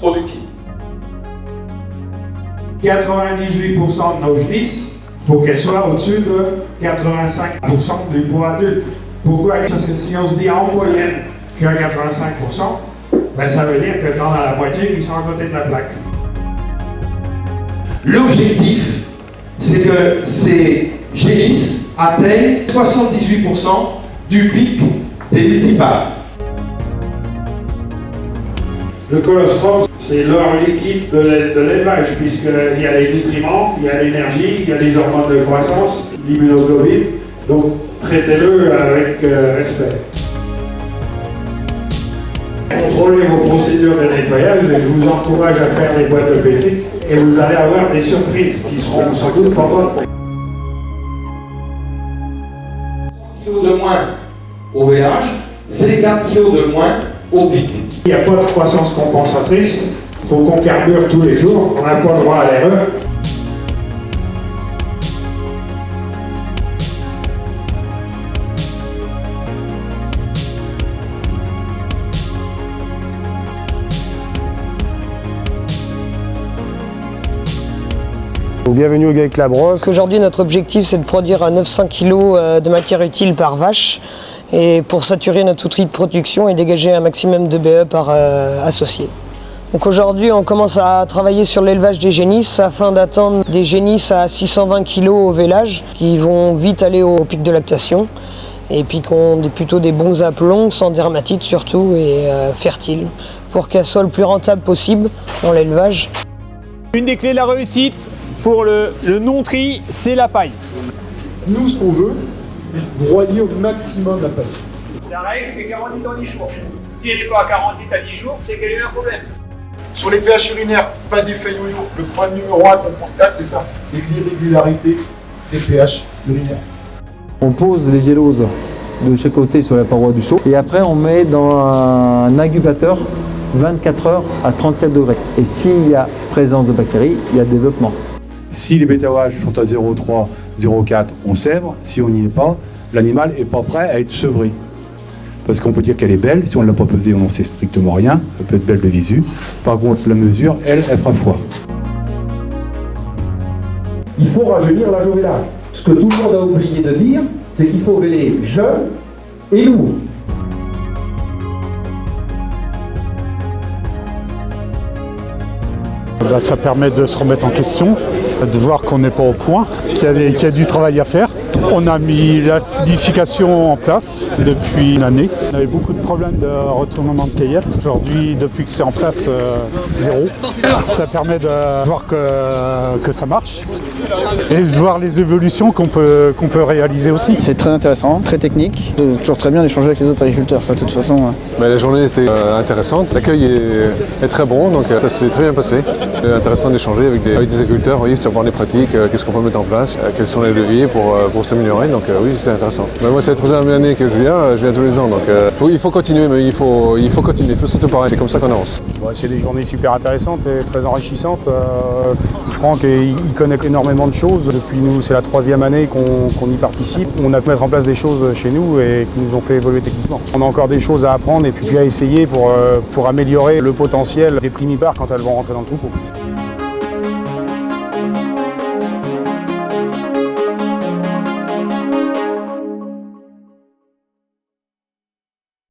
Productive. 98% de nos genisses, il faut qu'elles soient au-dessus de 85% du poids adulte. Pourquoi? Parce que si on se dit en moyenne, je suis à 85%, ben ça veut dire que dans la moitié, ils sont à côté de la plaque. L'objectif, c'est que ces génisses atteignent 78% du pic des multipares. Le colostrum, c'est l'or liquide de l'élevage, puisqu'il y a les nutriments, il y a l'énergie, il y a les hormones de croissance, l'immunoglobine, donc traitez-le avec respect. Contrôlez vos procédures de nettoyage et je vous encourage à faire des boîtes de pétri et vous allez avoir des surprises qui seront sans doute pas bonnes. 100 kg de moins au VH, c'est 4 kg de moins au pic. Il n'y a pas de croissance compensatrice, il faut qu'on carbure tous les jours, on n'a pas le droit à l'erreur. Bienvenue au GAEC La Brosse. Aujourd'hui, notre objectif, c'est de produire 900 kg de matière utile par vache et pour saturer notre outil de production et dégager un maximum de BE par associé. Donc aujourd'hui, on commence à travailler sur l'élevage des génisses afin d'atteindre des génisses à 620 kg au vélage qui vont vite aller au pic de lactation et puis qui ont plutôt des bons aplombs, sans dermatite surtout et fertiles pour qu'elles soient le plus rentable possible dans l'élevage. Une des clés de la réussite pour le non-tri, c'est la paille. Nous, ce qu'on veut, broyer au maximum la paille. La règle, c'est 40 litres en 10 jours. Si elle n'est pas à 40 litres à 10 jours, c'est qu'elle a eu un problème. Sur les pH urinaires, pas d'effet yo-yo. Le problème numéro 1 qu'on constate, c'est ça. C'est l'irrégularité des pH urinaires. On pose les géloses de chaque côté sur la paroi du seau et après on met dans un incubateur 24 heures à 37 degrés. Et s'il y a présence de bactéries, il y a développement. Si les bêta-OH sont à 0,3, 0,4, on sèvre. Si on n'y est pas, l'animal n'est pas prêt à être sevré. Parce qu'on peut dire qu'elle est belle, si on ne l'a pas pesée, on n'en sait strictement rien. Elle peut être belle de visu. Par contre, la mesure, elle fera foi. Il faut rajeunir la jovella. Ce que tout le monde a oublié de dire, c'est qu'il faut véler jeune et lourd. Ça permet de se remettre en question, de voir qu'on n'est pas au point, qu'il y a du travail à faire. On a mis l'acidification en place depuis une année. On avait beaucoup de problèmes de retournement de cueillette. Aujourd'hui, depuis que c'est en place, zéro. Ça permet de voir que ça marche et de voir les évolutions qu'on peut réaliser aussi. C'est très intéressant, très technique. C'est toujours très bien d'échanger avec les autres agriculteurs, ça de toute façon. La journée était intéressante, l'accueil est très bon, donc ça s'est très bien passé. C'est intéressant d'échanger avec des agriculteurs, oui, de savoir les pratiques, qu'est-ce qu'on peut mettre en place, quels sont les leviers pour s'améliorer, donc oui, c'est intéressant. Moi, c'est la troisième année que je viens tous les ans, donc il faut continuer, mais il faut continuer, il faut surtout pareil, c'est comme ça qu'on avance. C'est des journées super intéressantes et très enrichissantes. Franck, il connaît énormément de choses. Depuis nous, c'est la troisième année qu'on y participe. On a pu mettre en place des choses chez nous et qui nous ont fait évoluer techniquement. On a encore des choses à apprendre et puis à essayer pour améliorer le potentiel des primipares quand elles vont rentrer dans le troupeau.